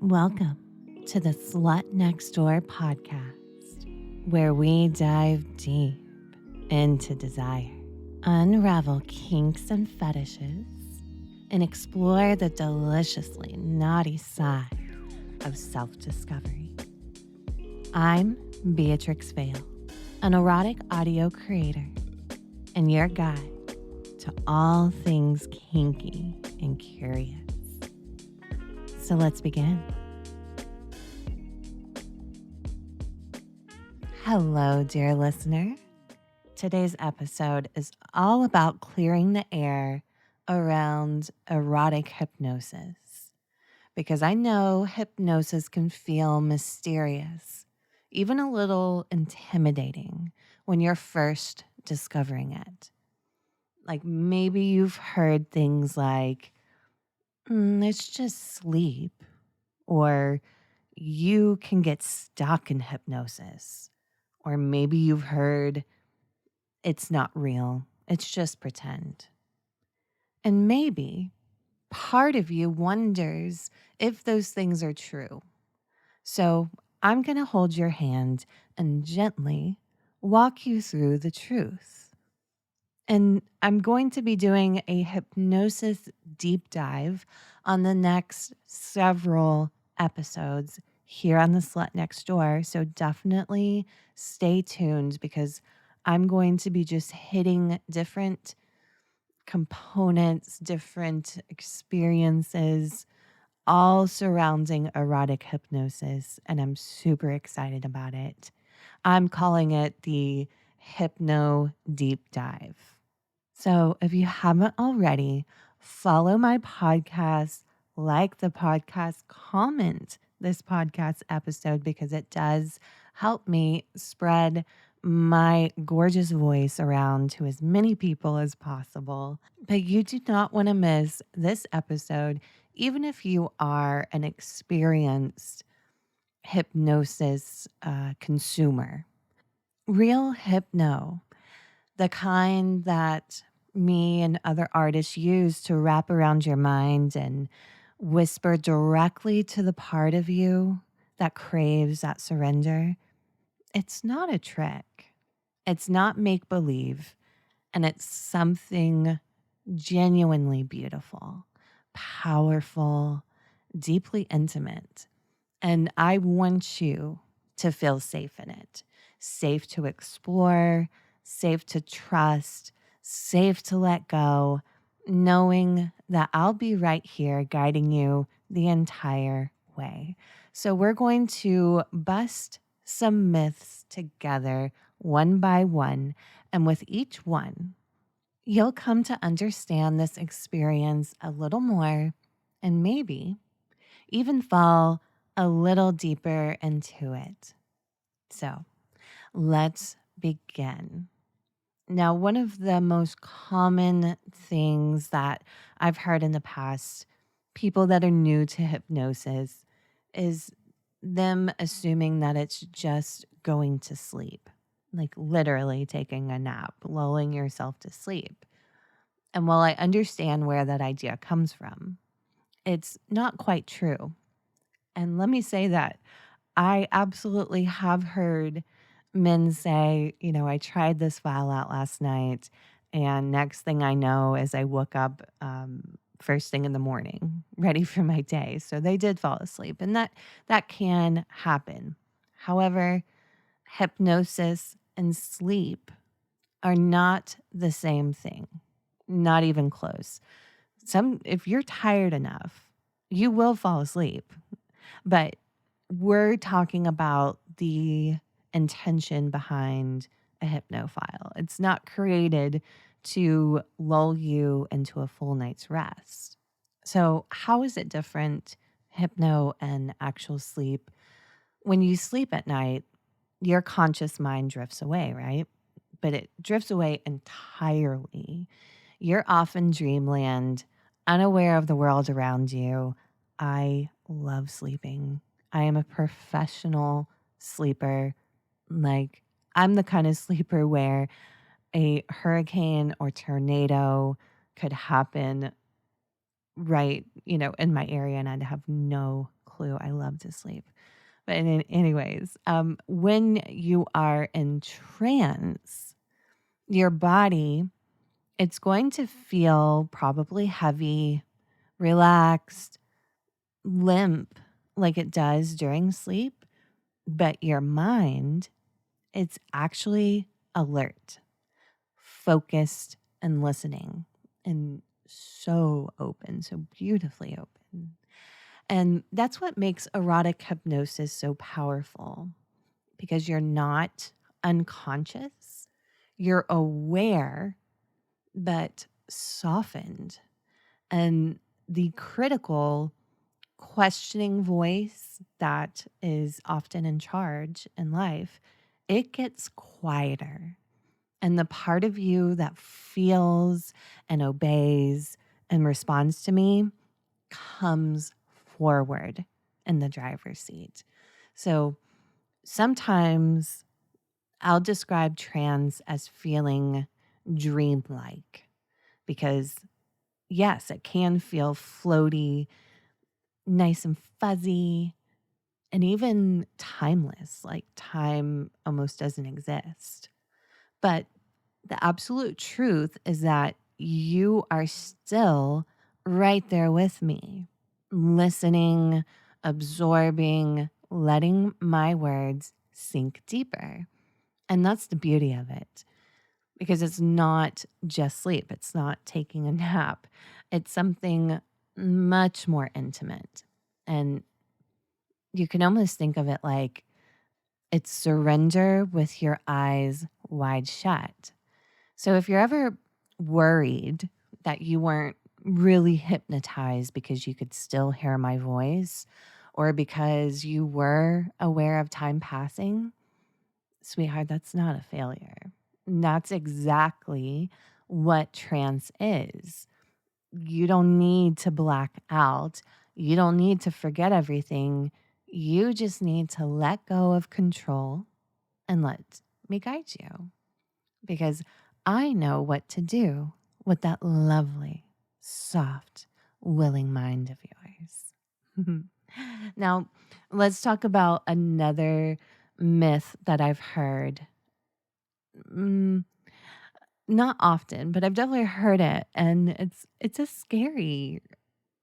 Welcome to the Slut Next Door podcast, where we dive deep into desire, unravel kinks and fetishes, and explore the deliciously naughty side of self-discovery. I'm Beatrix Vale, an erotic audio creator, and your guide to all things kinky and curious. So let's begin. Hello, dear listener. Today's episode is all about clearing the air around erotic hypnosis, because I know hypnosis can feel mysterious, even a little intimidating when you're first discovering it. Like maybe you've heard things like, it's just sleep, or you can get stuck in hypnosis. Or maybe you've heard it's not real, it's just pretend. And maybe part of you wonders if those things are true. So I'm going to hold your hand and gently walk you through the truth. And I'm going to be doing a hypnosis deep dive on the next several episodes here on the Slut Next Door. So definitely stay tuned, because I'm going to be just hitting different components, different experiences, all surrounding erotic hypnosis. And I'm super excited about it. I'm calling it the Hypno Deep Dive. So if you haven't already, follow my podcast, like the podcast, comment this podcast episode, because it does help me spread my gorgeous voice around to as many people as possible. But you do not want to miss this episode, even if you are an experienced hypnosis consumer. Real hypno, the kind that me and other artists use to wrap around your mind and whisper directly to the part of you that craves that surrender. It's not a trick. It's not make believe. And it's something genuinely beautiful, powerful, deeply intimate. And I want you to feel safe in it, safe to explore, safe to trust, safe to let go, knowing that I'll be right here guiding you the entire way. So we're going to bust some myths together one by one. And with each one, you'll come to understand this experience a little more, and maybe even fall a little deeper into it. So let's begin. Now, one of the most common things that I've heard in the past, people that are new to hypnosis, is them assuming that it's just going to sleep, like literally taking a nap, lulling yourself to sleep. And while I understand where that idea comes from, it's not quite true. And let me say that I absolutely have heard men say, I tried this file out last night, and next thing I know is I woke up first thing in the morning, ready for my day. So they did fall asleep, and that can happen. However, hypnosis and sleep are not the same thing, not even close. If you're tired enough, you will fall asleep. But we're talking about the intention behind a hypnophile. It's not created to lull you into a full night's rest. So, how is it different, hypno and actual sleep? When you sleep at night, your conscious mind drifts away, right? But it drifts away entirely. You're off in dreamland, unaware of the world around you. I love sleeping. I am a professional sleeper. Like, I'm the kind of sleeper where a hurricane or tornado could happen right, in my area, and I'd have no clue. I love to sleep. But anyways, when you are in trance, your body, it's going to feel probably heavy, relaxed, limp like it does during sleep, but your mind, it's actually alert, focused, and listening, and so open, so beautifully open. And that's what makes erotic hypnosis so powerful because you're not unconscious, you're aware, but softened. And the critical questioning voice that is often in charge in life, it gets quieter. And the part of you that feels and obeys and responds to me comes forward in the driver's seat. So sometimes I'll describe trance as feeling dreamlike because, yes, it can feel floaty, nice and fuzzy, and even timeless, like time almost doesn't exist. But the absolute truth is that you are still right there with me, listening, absorbing, letting my words sink deeper. And that's the beauty of it because it's not just sleep, it's not taking a nap, it's something much more intimate. And you can almost think of it like it's surrender with your eyes wide shut. So if you're ever worried that you weren't really hypnotized because you could still hear my voice or because you were aware of time passing, sweetheart, that's not a failure. That's exactly what trance is. You don't need to black out. You don't need to forget everything. You just need to let go of control and let me guide you because I know what to do with that lovely, soft, willing mind of yours. Now, let's talk about another myth that I've heard. Mm, not often, but I've definitely heard it, and it's a scary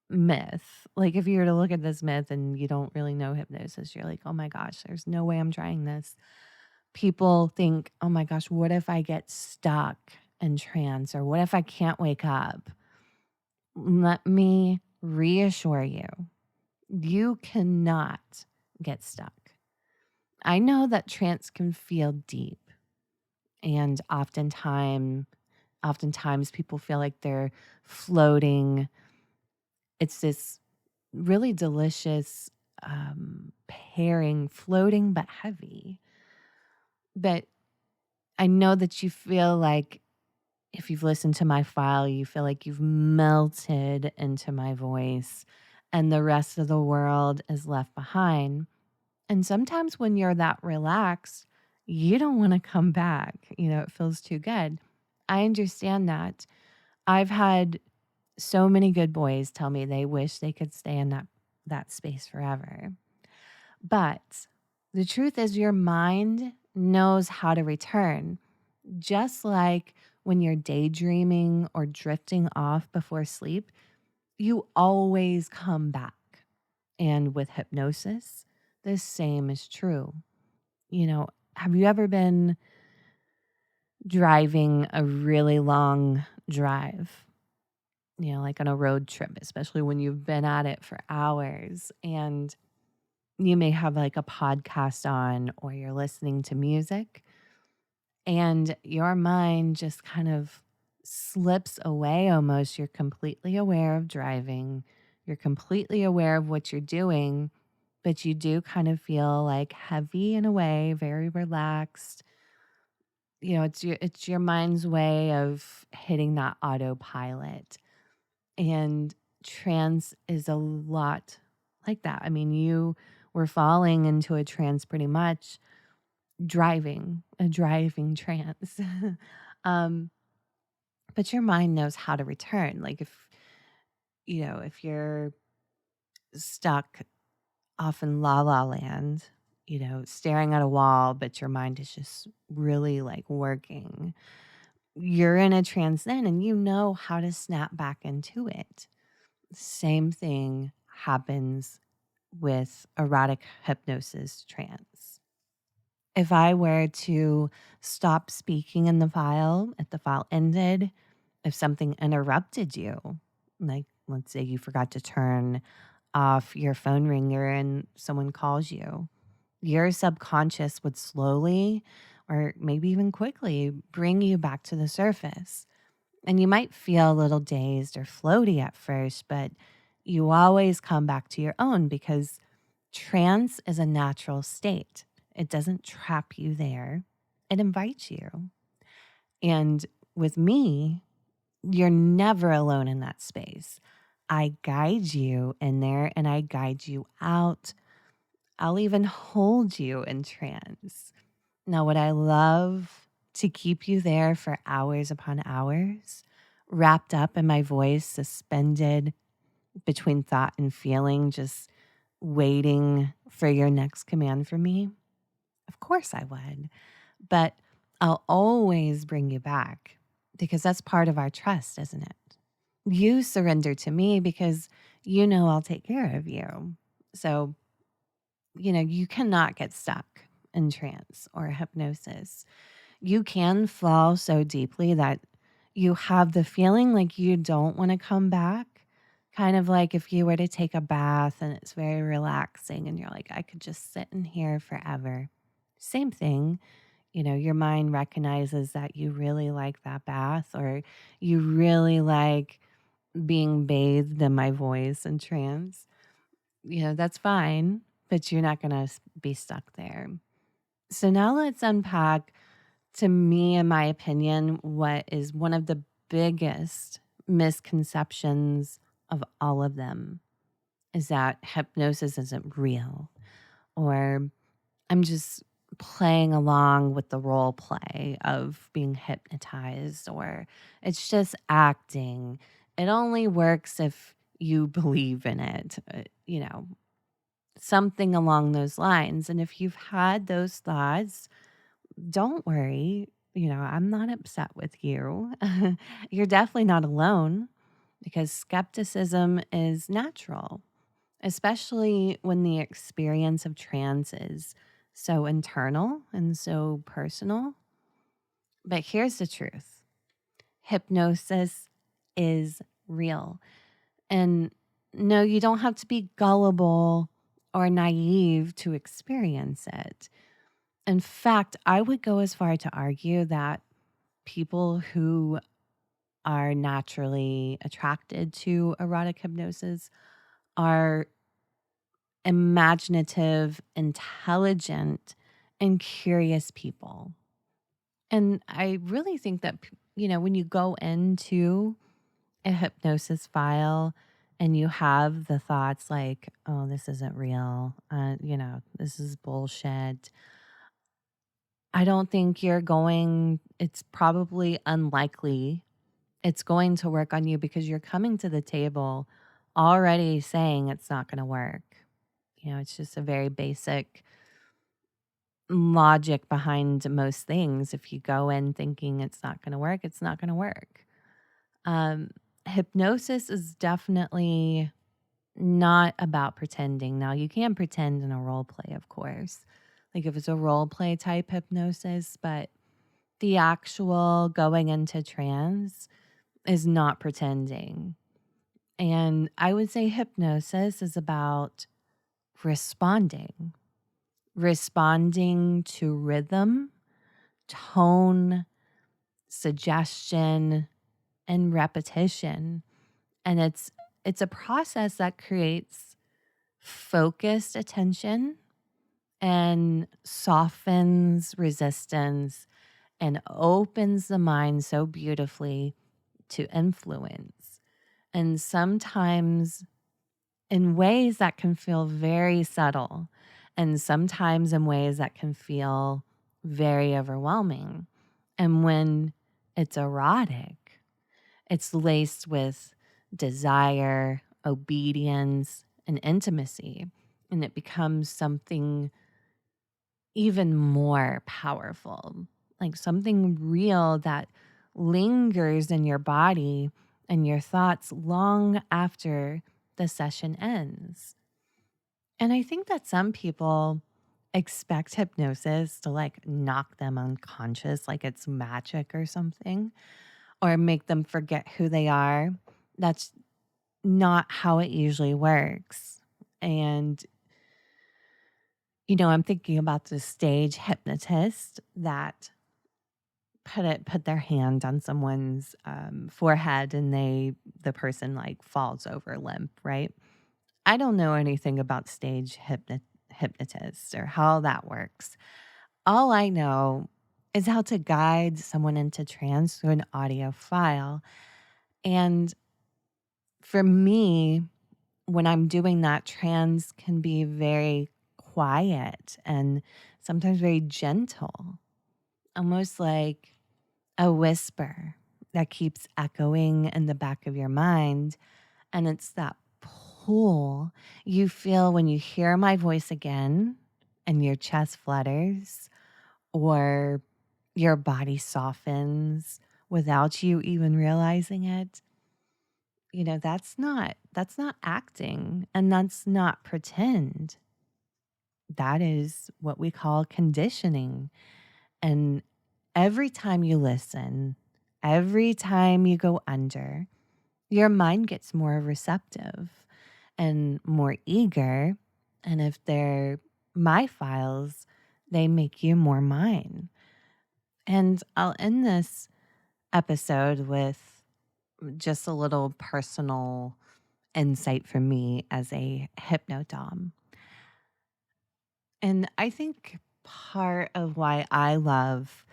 myth. Like if you were to look at this myth and you don't really know hypnosis, you're like, "Oh my gosh, there's no way I'm trying this." People think, "Oh my gosh, what if I get stuck in trance or what if I can't wake up?" Let me reassure you, you cannot get stuck. I know that trance can feel deep and oftentimes people feel like they're floating. It's this really delicious pairing, floating but heavy. But I know that you feel like if you've listened to my file, you feel like you've melted into my voice and the rest of the world is left behind. And sometimes when you're that relaxed, you don't want to come back. It feels too good. I understand that. I've had so many good boys tell me they wish they could stay in that space forever. But the truth is your mind knows how to return. Just like when you're daydreaming or drifting off before sleep, you always come back. And with hypnosis, the same is true. Have you ever been driving a really long drive, like on a road trip, especially when you've been at it for hours and you may have like a podcast on or you're listening to music and your mind just kind of slips away almost. You're completely aware of driving, you're completely aware of what you're doing, but you do kind of feel like heavy in a way, very relaxed. It's your mind's way of hitting that autopilot. And trance is a lot like that. I mean, you were falling into a trance pretty much a driving trance. um, but your mind knows how to return. Like if you're stuck off in la la land, staring at a wall, but your mind is just really like working. You're in a trance then and you know how to snap back into it. Same thing happens with erotic hypnosis trance. If I were to stop speaking in the file, if the file ended, if something interrupted you, like let's say you forgot to turn off your phone ringer and someone calls you, your subconscious would slowly or maybe even quickly bring you back to the surface. And you might feel a little dazed or floaty at first, but you always come back to your own because trance is a natural state. It doesn't trap you there, it invites you. And with me, you're never alone in that space. I guide you in there and I guide you out. I'll even hold you in trance. Now, would I love to keep you there for hours upon hours, wrapped up in my voice, suspended between thought and feeling, just waiting for your next command from me? Of course I would. But I'll always bring you back because that's part of our trust, isn't it? You surrender to me because you know I'll take care of you. So, you cannot get stuck in trance or hypnosis. You can fall so deeply that you have the feeling like you don't want to come back. Kind of like if you were to take a bath and it's very relaxing and you're like, I could just sit in here forever. Same thing. Your mind recognizes that you really like that bath or you really like being bathed in my voice and trance. That's fine, but you're not going to be stuck there. So now let's unpack, to me, in my opinion, what is one of the biggest misconceptions of all of them is that hypnosis isn't real, or I'm just playing along with the role play of being hypnotized, or it's just acting. It only works if you believe in it, something along those lines. And if you've had those thoughts, don't worry. I'm not upset with you. You're definitely not alone because skepticism is natural, especially when the experience of trance is so internal and so personal. But here's the truth: hypnosis is real. And no, you don't have to be gullible or naive to experience it. In fact, I would go as far to argue that people who are naturally attracted to erotic hypnosis are imaginative, intelligent, and curious people. And I really think that, when you go into a hypnosis file and you have the thoughts like, oh, this isn't real, this is bullshit. I don't think it's probably unlikely it's going to work on you because you're coming to the table already saying it's not going to work. It's just a very basic logic behind most things. If you go in thinking it's not going to work, it's not going to work. Um, Hypnosis is definitely not about pretending. Now, you can pretend in a role play, of course, like if it's a role play type hypnosis, but the actual going into trance is not pretending. And I would say hypnosis is about responding, responding to rhythm, tone, suggestion, and repetition. And it's a process that creates focused attention and softens resistance and opens the mind so beautifully to influence. And sometimes in ways that can feel very subtle, and sometimes in ways that can feel very overwhelming. And when it's erotic, it's laced with desire, obedience, and intimacy. and it becomes something even more powerful, like something real that lingers in your body and your thoughts long after the session ends. And I think that some people expect hypnosis to like knock them unconscious, like it's magic or something, or make them forget who they are. That's not how it usually works. And, I'm thinking about the stage hypnotist that put their hand on someone's forehead and the person like falls over limp, right? I don't know anything about stage hypnotists or how that works. All I know is how to guide someone into trance through an audio file. And for me, when I'm doing that, trance can be very quiet and sometimes very gentle, almost like a whisper that keeps echoing in the back of your mind. And it's that pull you feel when you hear my voice again and your chest flutters or your body softens without you even realizing it. That's not acting and that's not pretend. That is what we call conditioning. And every time you listen, every time you go under, your mind gets more receptive and more eager. And if they're my files, they make you more mine. And I'll end this episode with just a little personal insight from me as a hypno-domme. And I think part of why I love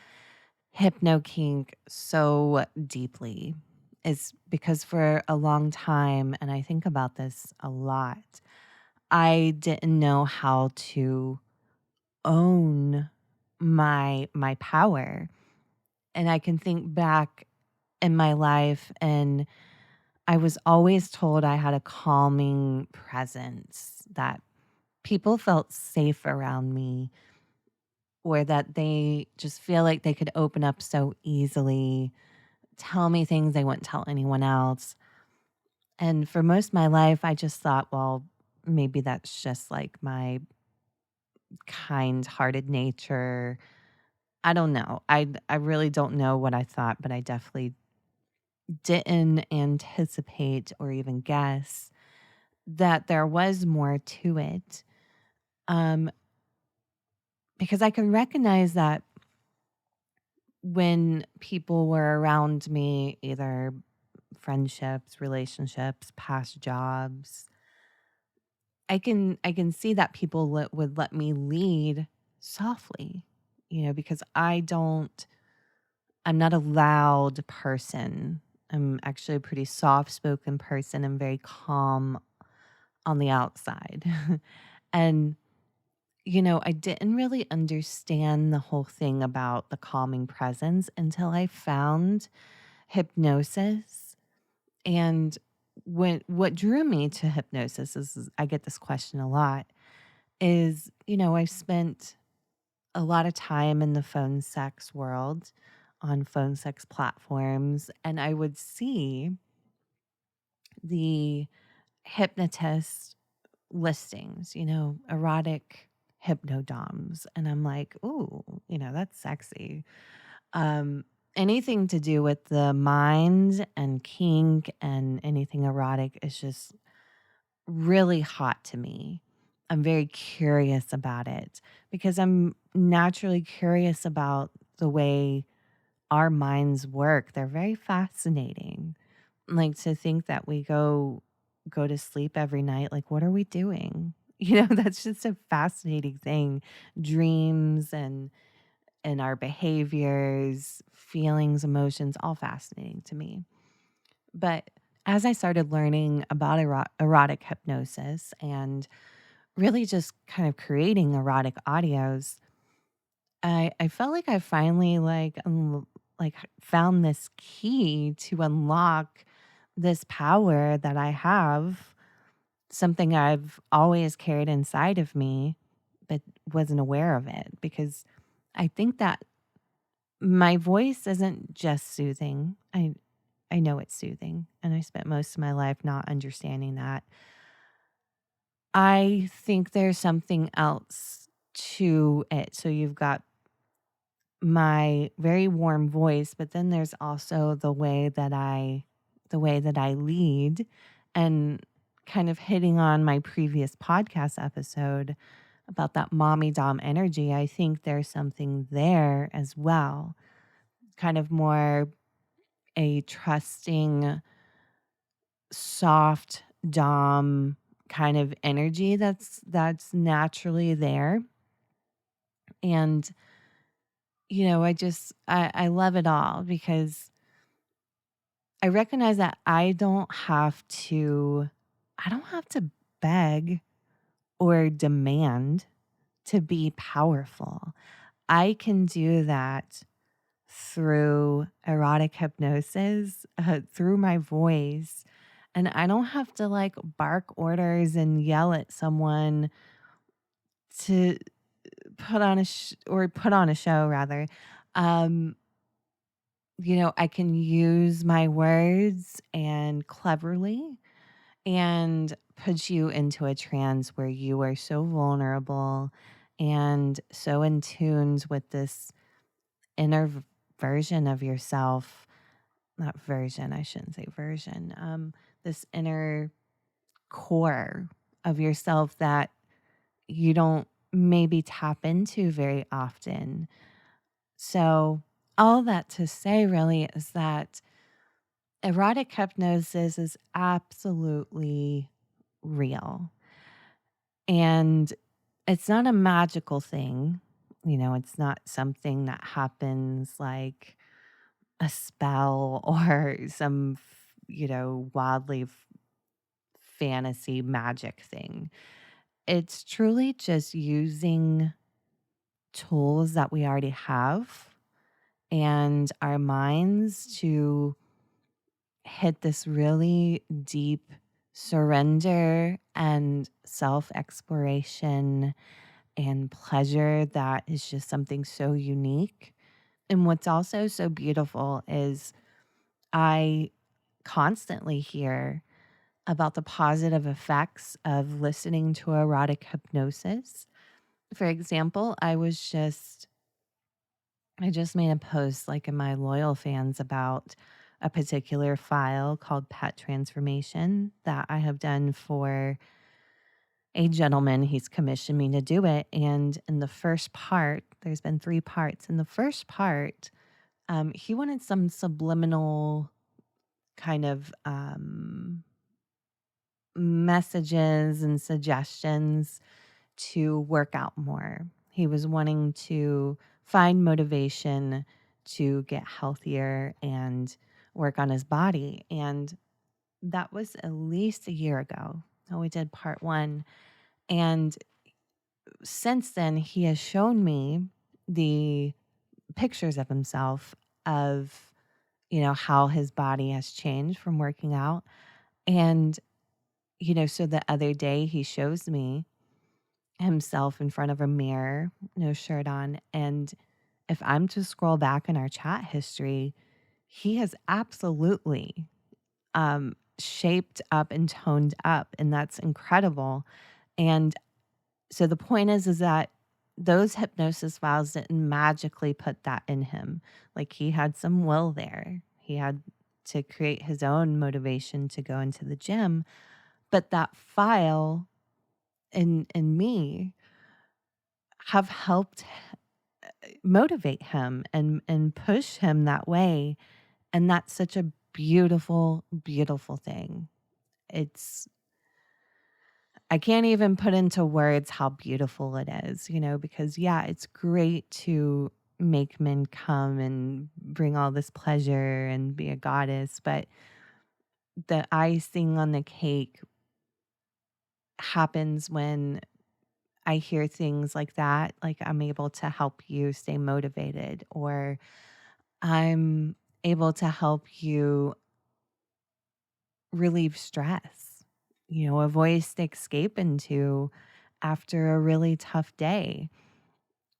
hypno kink so deeply is because for a long time, and I think about this a lot, I didn't know how to own my power. And I can think back in my life and I was always told I had a calming presence, that people felt safe around me, or that they just feel like they could open up so easily, tell me things they wouldn't tell anyone else. And for most of my life, I just thought, well, maybe that's just like my kind hearted nature. I don't know. I really don't know what I thought, but I definitely didn't anticipate or even guess that there was more to it. Um, because I can recognize that when people were around me, either friendships, relationships, past jobs, I can see that people would let me lead softly, because I'm not a loud person. I'm actually a pretty soft-spoken person. I'm very calm on the outside. And, I didn't really understand the whole thing about the calming presence until I found hypnosis. And what drew me to hypnosis is I get this question a lot is, I've spent a lot of time in the phone sex world on phone sex platforms, and I would see the hypnotist listings, erotic hypnodoms. And I'm like, ooh, that's sexy. Anything to do with the mind and kink and anything erotic is just really hot to me. I'm very curious about it because I'm naturally curious about the way our minds work. They're very fascinating. Like to think that we go to sleep every night, like what are we doing? That's just a fascinating thing. Dreams and our behaviors, feelings, emotions, all fascinating to me. But as I started learning about erotic hypnosis and really just kind of creating erotic audios, I felt like I finally like found this key to unlock this power that I have something I've always carried inside of me, but wasn't aware of it, because I think that my voice isn't just soothing. I know it's soothing, and I spent most of my life not understanding that. I think there's something else to it. So you've got my very warm voice, but then there's also the way that I lead, and kind of hitting on my previous podcast episode about that mommy dom energy. I think there's something there as well. Kind of more a trusting, soft dom kind of energy that's naturally there. And I love it all, because I recognize that I don't have to beg or demand to be powerful. I can do that through erotic hypnosis, through my voice. And I don't have to like bark orders and yell at someone to put on a show rather. Um, I can use my words and cleverly and put you into a trance where you are so vulnerable and so in tune with this inner version of yourself. Not version, I shouldn't say version. This inner core of yourself that you don't maybe tap into very often. So, all that to say really is that erotic hypnosis is absolutely real. And it's not a magical thing. It's not something that happens like a spell or some, wildly fantasy magic thing. It's truly just using tools that we already have and our minds to hit this really deep surrender and self exploration and pleasure that is just something so unique. And what's also so beautiful is I constantly hear about the positive effects of listening to erotic hypnosis. For example, I just made a post like in my loyal fans about a particular file called Pet Transformation that I have done for a gentleman. He's commissioned me to do it. And in the first part, there's been 3 parts. In the first part, he wanted some subliminal kind of messages and suggestions to work out more. He was wanting to find motivation to get healthier and work on his body. And that was at least a year ago. So we did part 1. And since then, he has shown me the pictures of himself, of, how his body has changed from working out. And, so the other day he shows me himself in front of a mirror, no shirt on. And if I'm to scroll back in our chat history, he has absolutely shaped up and toned up. And that's incredible. And so the point is that those hypnosis files didn't magically put that in him. Like, he had some will there. He had to create his own motivation to go into the gym. But that file in me have helped motivate him and push him that way. And that's such a beautiful, beautiful thing. It's I can't even put into words how beautiful it is, because yeah, it's great to make men come and bring all this pleasure and be a goddess, but the icing on the cake happens when I hear things like that, like I'm able to help you stay motivated, or I'm able to help you relieve stress. a voice to escape into after a really tough day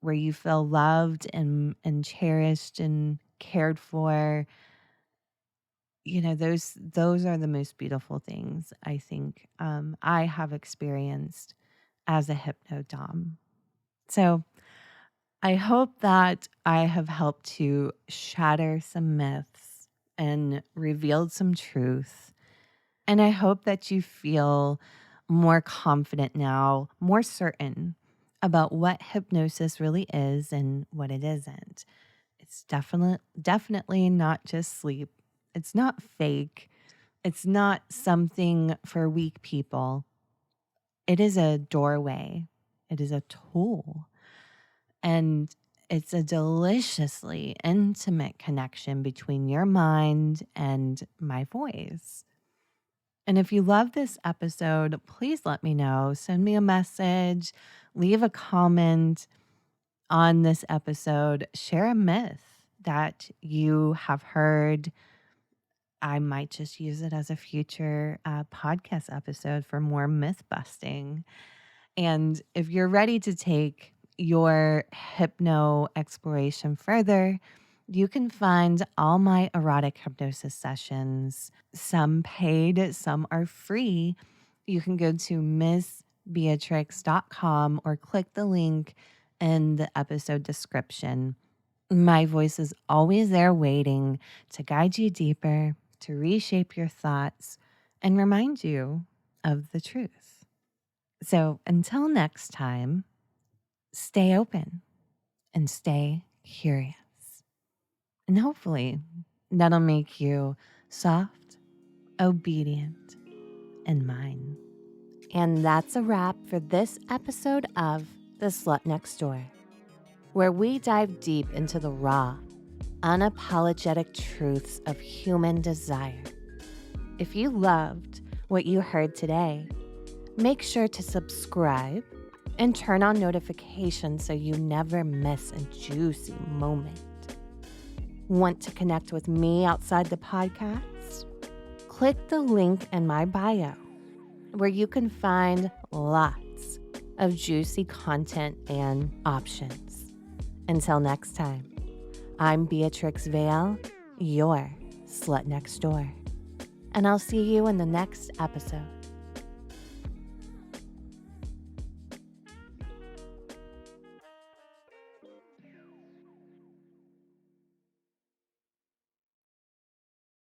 where you feel loved and cherished and cared for. Those are the most beautiful things I think I have experienced as a hypno-domme. So I hope that I have helped to shatter some myths and revealed some truth. And I hope that you feel more confident now, more certain about what hypnosis really is and what it isn't. It's definitely not just sleep. It's not fake. It's not something for weak people. It is a doorway. It is a tool. And it's a deliciously intimate connection between your mind and my voice. And if you love this episode, please let me know. Send me a message, leave a comment on this episode, share a myth that you have heard. I might just use it as a future podcast episode for more myth busting. And if you're ready to take your hypno exploration further, you can find all my erotic hypnosis sessions, some paid, some are free. You can go to missbeatrix.com or click the link in the episode description. My voice is always there waiting to guide you deeper, to reshape your thoughts, and remind you of the truth. So until next time, stay open and stay curious. And hopefully that'll make you soft, obedient, and mine. And that's a wrap for this episode of The Slut Next Door, where we dive deep into the raw, unapologetic truths of human desire. If you loved what you heard today, make sure to subscribe and turn on notifications so you never miss a juicy moment. Want to connect with me outside the podcast? Click the link in my bio where you can find lots of juicy content and options. Until next time, I'm Beatrix Vale, your Slut Next Door, and I'll see you in the next episode.